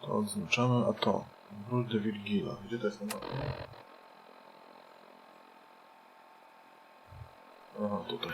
To odznaczamy, a to Buldy Virgilla. Gdzie to jest na mapie? Aha, tutaj.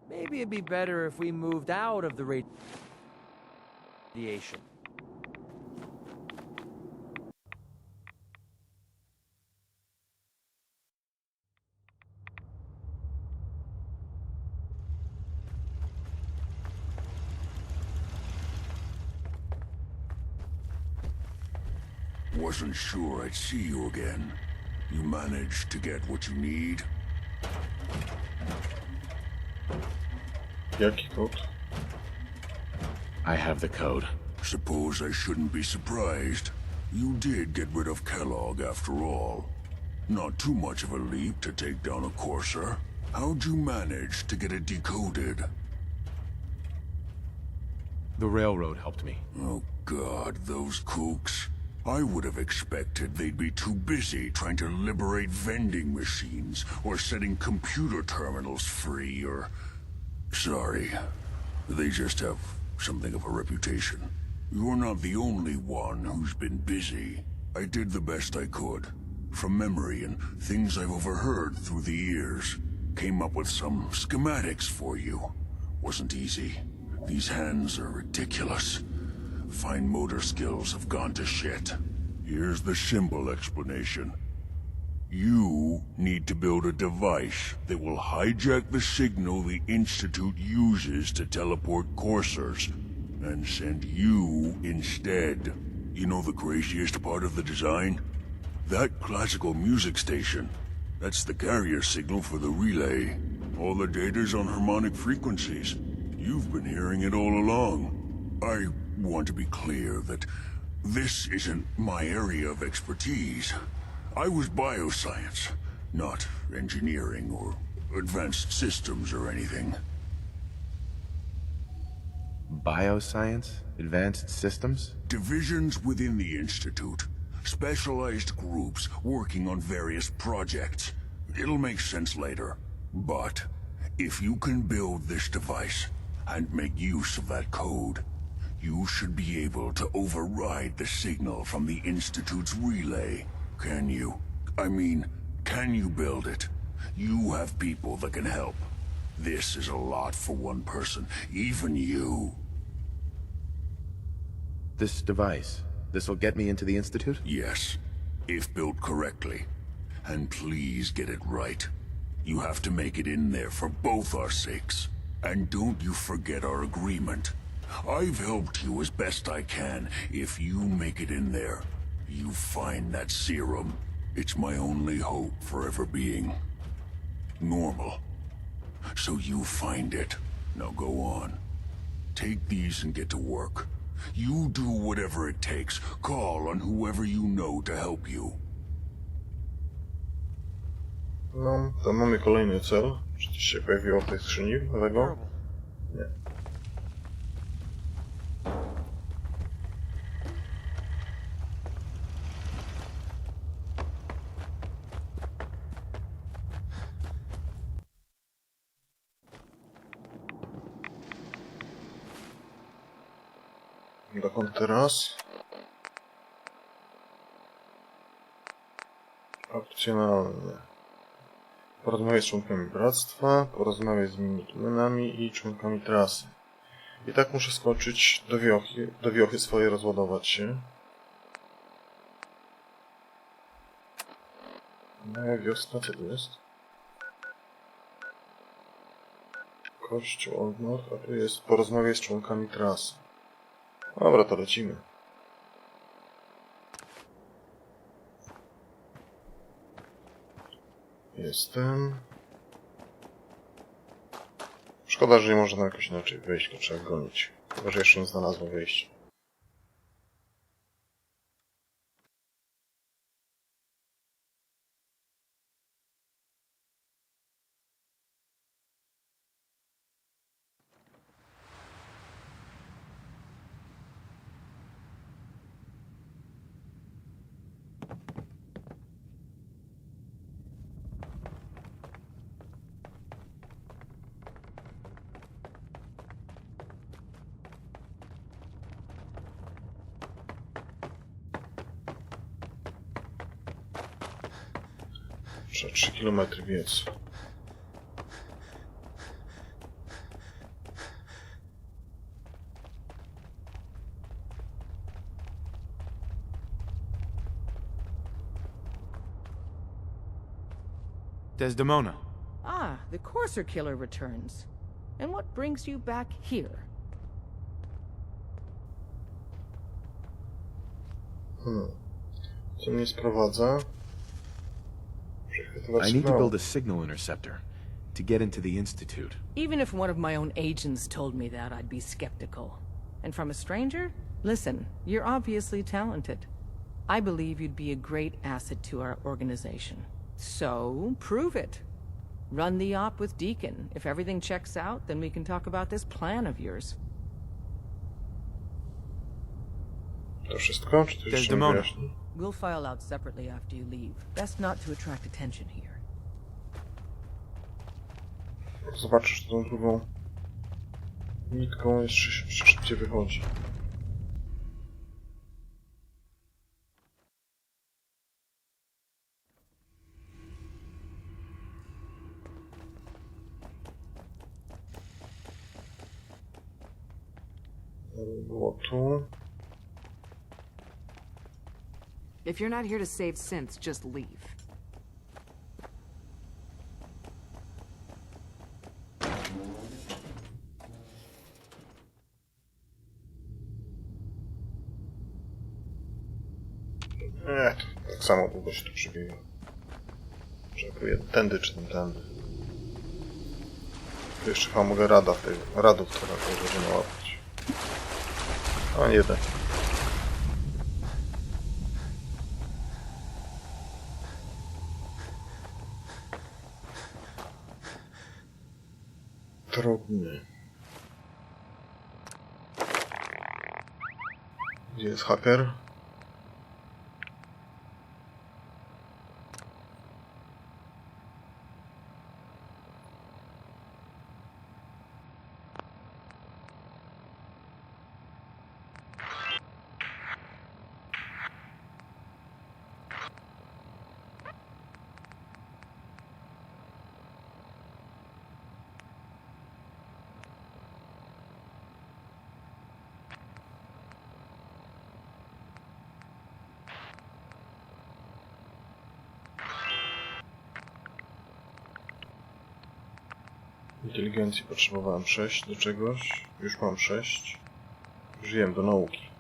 Maybe it'd be better if we moved out of the radiation. Wasn't sure I'd see you again. You managed to get what you need? Jaki kod? I have the code. Suppose I shouldn't be surprised. You did get rid of Kellogg after all. Not too much of a leap to take down a courser. How'd you manage to get it decoded? The railroad helped me. Oh God, those kooks. I would have expected they'd be too busy trying to liberate vending machines or setting computer terminals free or... Sorry. They just have something of a reputation. You're not the only one who's been busy. I did the best I could. From memory and things I've overheard through the years. Came up with some schematics for you. Wasn't easy. These hands are ridiculous. Fine motor skills have gone to shit. Here's the simple explanation. You need to build a device that will hijack the signal the Institute uses to teleport coursers, and send you instead. You know the craziest part of the design? That classical music station. That's the carrier signal for the relay. All the data's on harmonic frequencies. You've been hearing it all along. I want to be clear that this isn't my area of expertise. I was bioscience, not engineering or advanced systems or anything. Bioscience? Advanced systems? Divisions within the Institute. Specialized groups working on various projects. It'll make sense later. But if you can build this device and make use of that code, you should be able to override the signal from the Institute's relay. Can you? I mean, can you build it? You have people that can help. This is a lot for one person, even you. This device, this'll get me into the Institute? Yes, if built correctly. And please get it right. You have to make it in there for both our sakes. And don't you forget our agreement. I've helped you as best I can. If you make it in there, you find that serum. It's my only hope for ever being normal. So you find it. Now go on. Take these and get to work. You do whatever it takes. Call on whoever you know to help you. No, to mamy kolejny cel. Czy coś się pojawiło w tej skrzyni nowego? Nie. Dokąd teraz? Opcjonalne. Porozmawiaj z członkami bractwa, porozmawiaj z minutmenami i członkami trasy. I tak muszę skoczyć do wiochy swojej, rozładować się. Moja wiosna, co to jest? Kościół odnóg, a tu jest porozmawiaj z członkami trasy. Dobra, to lecimy. Jestem. Szkoda, że nie można jakoś inaczej wyjść, to trzeba gonić. Chyba, że jeszcze nie znalazłem wyjścia. Trzeba 3 km biec. Desdemona. Ah, the Courser Killer returns. And what brings you back here? Co mnie sprowadza? Przechwytywać I need to sygnał. build a signal interceptor to get into the Institute. Even if one of my own agents told me that, I'd be skeptical. And from a stranger? Listen, you're obviously talented. I believe you'd be a great asset to our organization. So, prove it. Run the op with Deacon. If everything checks out, then we can talk about this plan of yours. To wszystko? Czy to jeszcze nie Desdemona. wyjaśni? We'll file out separately after you leave. Best not to attract attention here. Zobaczysz tą drugą nitką, jeszcze szybciej wychodzi. Było tu. If you're not here to save synths, just leave. Tak samo długo się tu przybiega. Że tędy czy tędy. Tu jeszcze chyba mogę radów, która będzie nałapać. A nie da. Trudny. Gdzie jest haker? Inteligencji potrzebowałem 6 do czegoś. Już mam 6. Użyłem do nauki.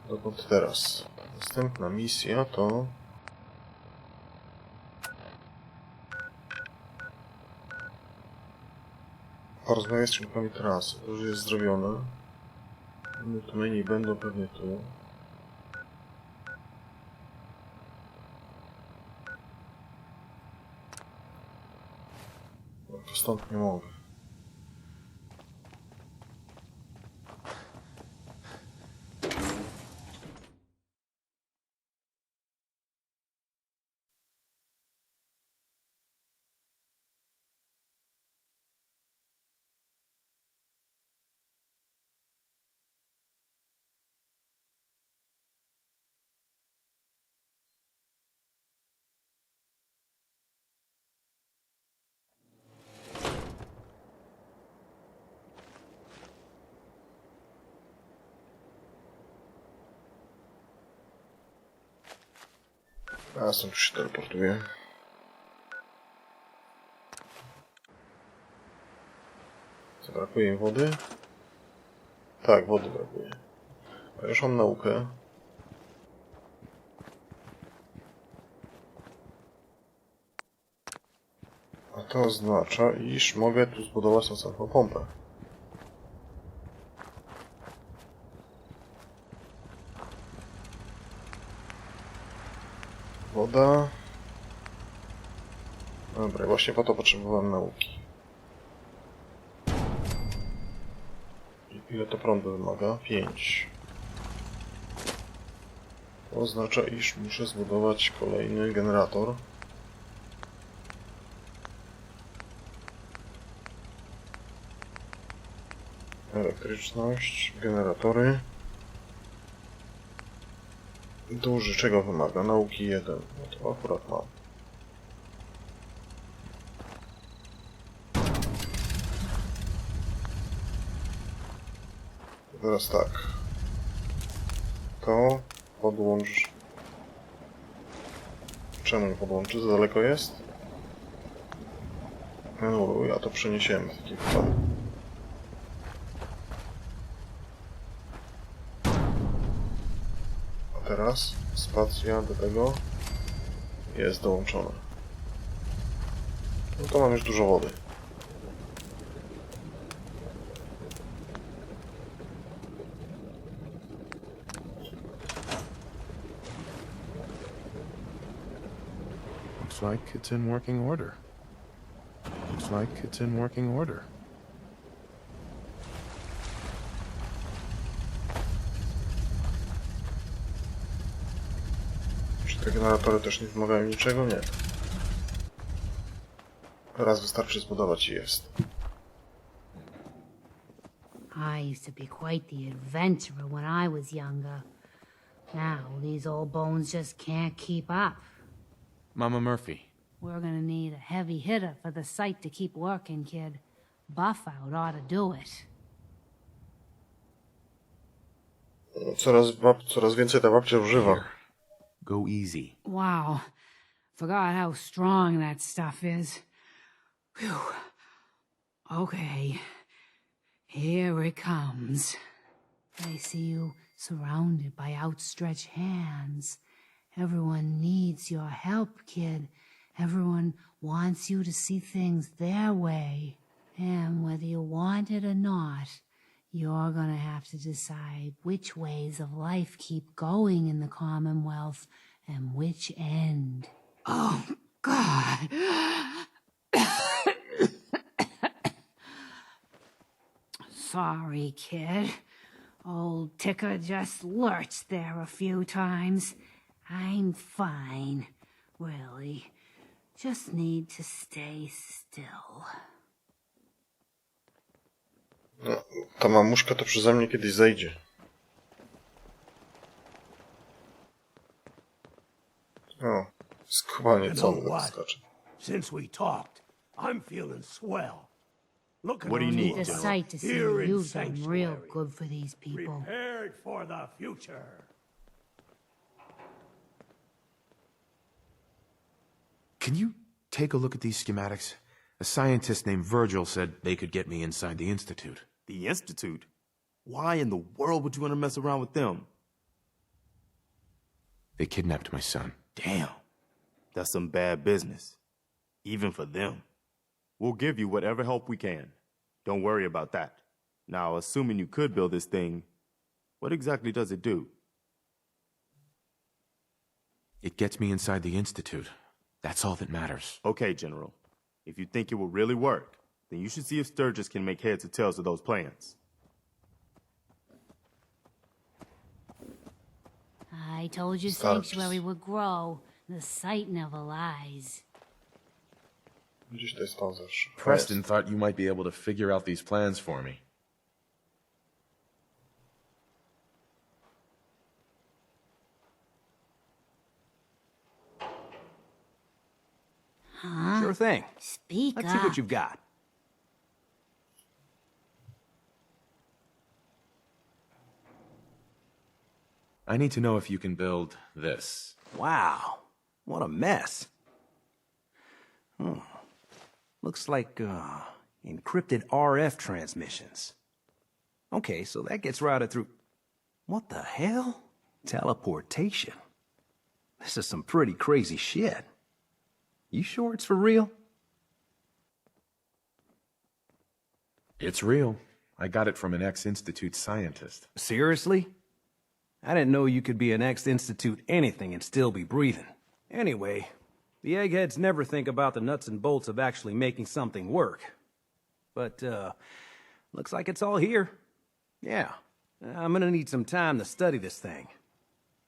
Dokąd teraz? Następna misja to... porozmawiać z członkami trasy. To już jest zrobione. To menu będą pewnie tu. No to stąd nie mogę. A stąd już się teleportuję. Co, brakuje im wody? Tak, wody brakuje. A już mam naukę. A to oznacza, iż mogę tu zbudować następną pompę. Woda. Dobra, właśnie po to potrzebowałem nauki. Ile to prądu wymaga? 5. To oznacza, iż muszę zbudować kolejny generator. Elektryczność, generatory. Duży, czego wymaga? Nauki 1. No to akurat mam. Teraz tak. To podłącz. Czemu nie podłączy? Za daleko jest? No, ja to przeniesiemy w taki wypadek. A teraz spacja do tego jest dołączona. No to mam już dużo wody. Looks like it's in working order. Looks like it's in working order. Czy te generatory też nie wymagają niczego? Nie. Raz wystarczy zbudować i jest. I used to be quite the adventurer when I was younger. Now, these old bones just can't keep up. Mama Murphy. We're gonna need a heavy hitter for the site to keep working, kid. Buffout ought to do it. Coraz więcej ta babcia używa. Go easy. Wow. Forgot how strong that stuff is. Phew. Okay. Here it comes. I see you surrounded by outstretched hands. Everyone needs your help, kid. Everyone wants you to see things their way. And whether you want it or not, you're gonna have to decide which ways of life keep going in the Commonwealth and which end. Oh, God. Sorry, kid. Old Ticker just lurched there a few times. I'm fine, really. Just need to stay still. No, ta mamuszka to przeze mnie kiedyś zejdzie. O, skubanie co mi wyskacze. Since we talked, I'm feeling swell. Look What do you need, The General? sight to see Here in you've done real Sanctuary. good for these people. Prepared for the future. Can you take a look at these schematics? A scientist named Virgil said they could get me inside the Institute. The Institute? Why in the world would you want to mess around with them? They kidnapped my son. Damn. That's some bad business. Even for them. We'll give you whatever help we can. Don't worry about that. Now, assuming you could build this thing, what exactly does it do? It gets me inside the Institute. That's all that matters. Okay, General. If you think it will really work, then you should see if Sturgis can make heads or tails of those plans. I told you Starts. Sanctuary would grow. The site never lies. Gdzieś to jest pancerz. Preston thought you might be able to figure out these plans for me. Sure thing. Speak Let's up. see what you've got. I need to know if you can build this. Wow. What a mess. Looks like, encrypted RF transmissions. Okay, so that gets routed through... What the hell? Teleportation. This is some pretty crazy shit. You sure it's for real? It's real. I got it from an ex-Institute scientist. Seriously? I didn't know you could be an ex-Institute anything and still be breathing. Anyway, the eggheads never think about the nuts and bolts of actually making something work. But, looks like it's all here. Yeah, I'm gonna need some time to study this thing.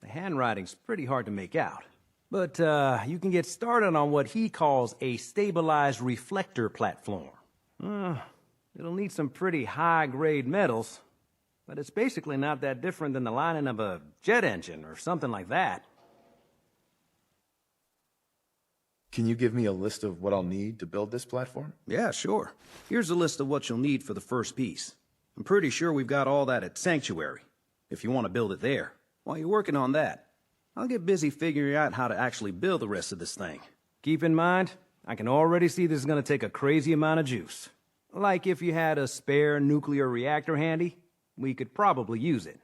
The handwriting's pretty hard to make out. But, you can get started on what he calls a stabilized reflector platform. It'll need some pretty high-grade metals, but it's basically not that different than the lining of a jet engine or something like that. Can you give me a list of what I'll need to build this platform? Yeah, sure. Here's a list of what you'll need for the first piece. I'm pretty sure we've got all that at Sanctuary, if you want to build it there. While you're working on that, I'll get busy figuring out how to actually build the rest of this thing. Keep in mind, I can already see this is going to take a crazy amount of juice. Like if you had a spare nuclear reactor handy, we could probably use it.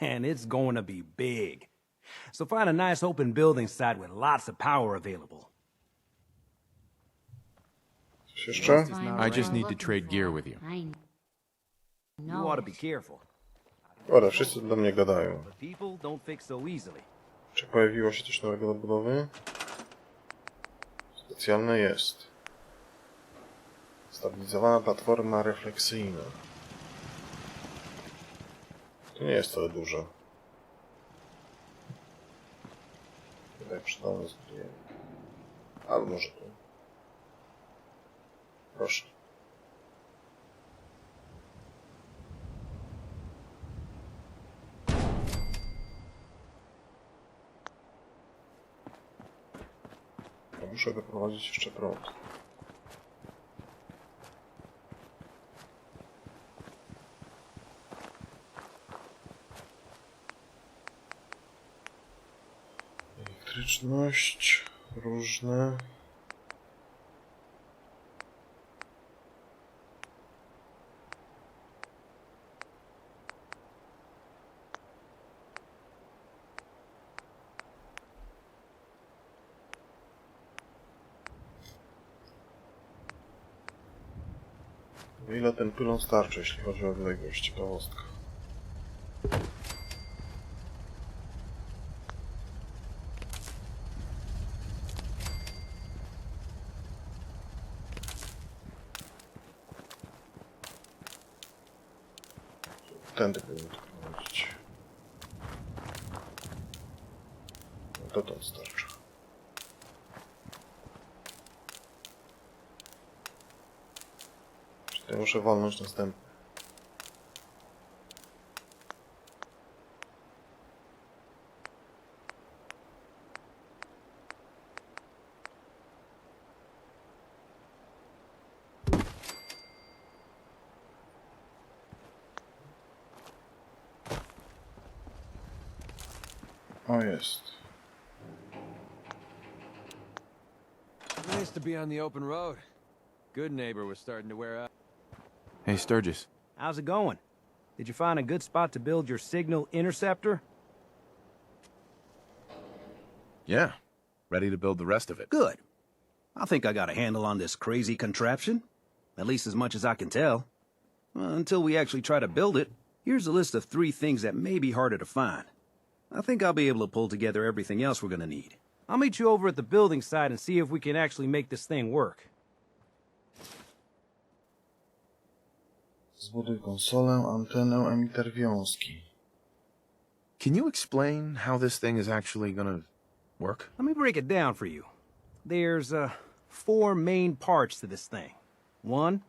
And it's going to be big. So find a nice open building site with lots of power available. Coś jeszcze? I just need to trade gear with you. You ought to be careful. Dobra, wszyscy do mnie gadają. People don't fix so easily. Czy pojawiło się coś nowego do budowy? Specjalne jest. Stabilizowana platforma refleksyjna. To nie jest wcale dużo. Tutaj przydane zbudujemy. Albo może tu. Proszę. Muszę doprowadzić jeszcze prąd. Elektryczność, różne. Ile ten pylon starczy, jeśli chodzi o odległość? Ciekawostka. Tędy powinien to prowadzić. Dotąd starczy. Ja muszę walnąć następny. O, jest. Nice to be on the open road. Good neighbor was starting to wear out. Hey, Sturgis. How's it going? Did you find a good spot to build your signal interceptor? Yeah. Ready to build the rest of it. Good. I think I got a handle on this crazy contraption. At least as much as I can tell. Until we actually try to build it, here's a list of 3 things that may be harder to find. I think I'll be able to pull together everything else we're gonna need. I'll meet you over at the building site and see if we can actually make this thing work. Zbuduj konsolę, antenę, emiter wiązki. Can you explain how this thing is actually gonna work? Let me break it down for you. There's 4 main parts to this thing. 1,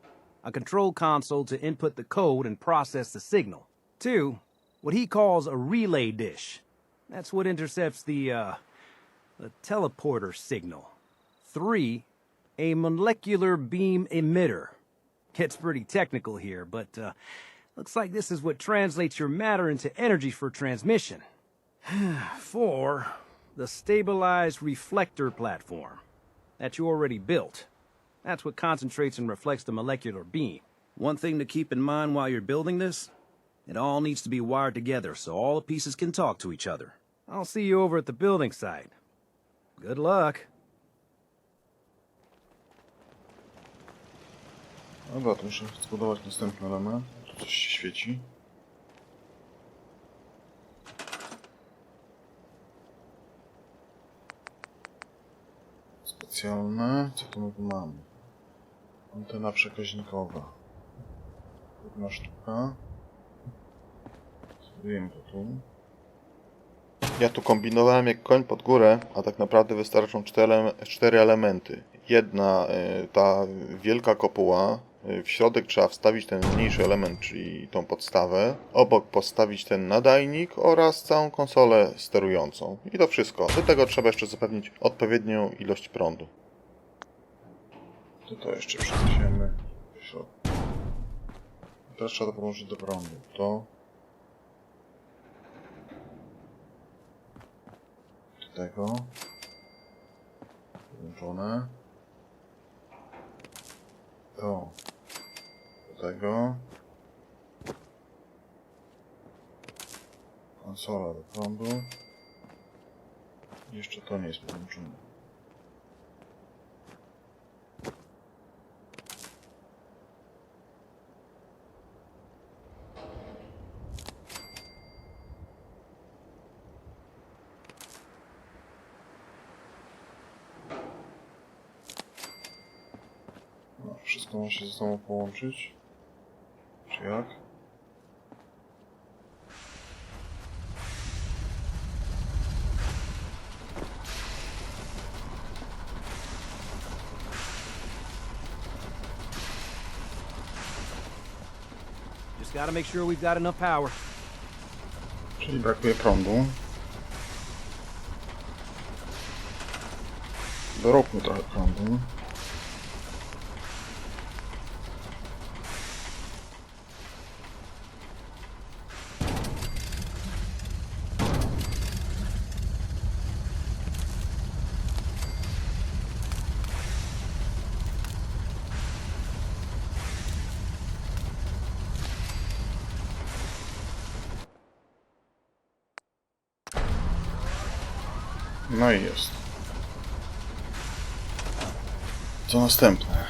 a control console to input the code and process the signal. 2, what he calls a relay dish. That's what intercepts the teleporter signal. 3, a molecular beam emitter. Gets pretty technical here, but looks like this is what translates your matter into energy for transmission. 4, the stabilized reflector platform that you already built. That's what concentrates and reflects the molecular beam. One thing to keep in mind while you're building this, it all needs to be wired together so all the pieces can talk to each other. I'll see you over at the building site. Good luck. Dobra, to muszę zbudować następny element. Tu coś się świeci. Specjalne. Co tu my tu mamy? Antena przekaźnikowa. 1 sztuka. Zbudujemy to tu. Ja tu kombinowałem jak koń pod górę, a tak naprawdę wystarczą 4 elementy. Jedna, ta wielka kopuła, W środek trzeba wstawić ten mniejszy element, czyli tą podstawę. Obok postawić ten nadajnik oraz całą konsolę sterującą. I to wszystko. Do tego trzeba jeszcze zapewnić odpowiednią ilość prądu. To jeszcze przeniesiemy w środku. Teraz trzeba to podłączyć do prądu. Do tego. Włączone. Do tego. Konsola do prądu. Jeszcze to nie jest podłączone. No, wszystko ma się ze sobą połączyć. Czy jak? Just gotta make sure we've got enough power. Czyli brakuje prądu. Doróbmy trochę prądu. No i jest. Co następne?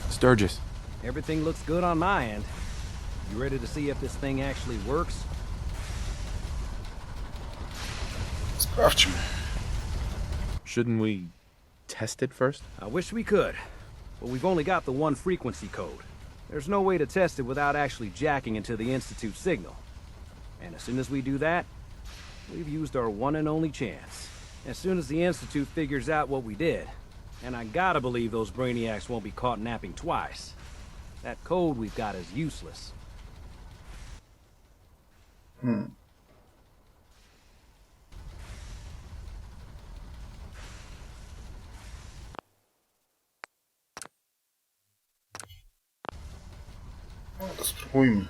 Sturgis. Everything looks good on my end. You ready to see if this thing actually works? Sprawdźmy. Shouldn't we test it first? I wish we could, but we've only got the one frequency code. There's no way to test it without actually jacking into the Institute signal. And as soon as we do that, we've used our one and only chance. As soon as the Institute figures out what we did, and I gotta believe those brainiacs won't be caught napping twice, that code we've got is useless. No to spróbujmy.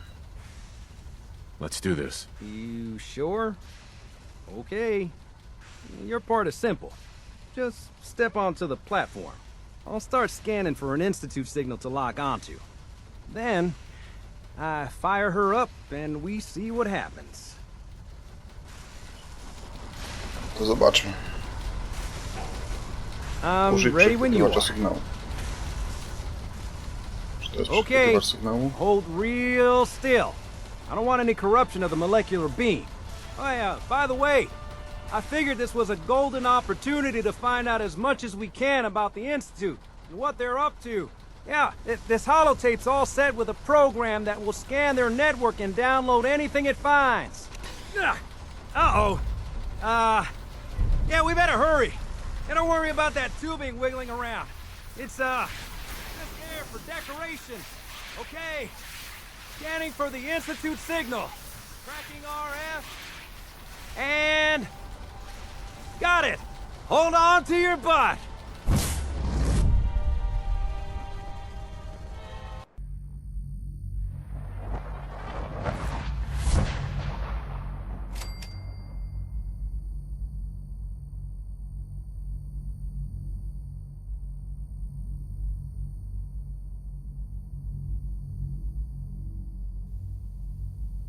Let's do this. You sure? Okay. Your part is simple. Just step onto the platform. I'll start scanning for an Institute signal to lock onto. Then, I fire her up and we see what happens. To zobaczmy. I'm Użyj ready when you przechwytywacza are. sygnału. Czy to jest Okay, przechwytywacz sygnału? hold real still. I don't want any corruption of the molecular beam. Oh yeah, by the way, I figured this was a golden opportunity to find out as much as we can about the Institute and what they're up to. Yeah, this holotape's all set with a program that will scan their network and download anything it finds. Uh-oh. Yeah, we better hurry. And don't worry about that tubing wiggling around. It's, just there for decoration. Okay. Scanning for the Institute signal. Tracking RF. And... got it! Hold on to your butt!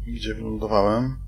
Gdzie wylądowałem?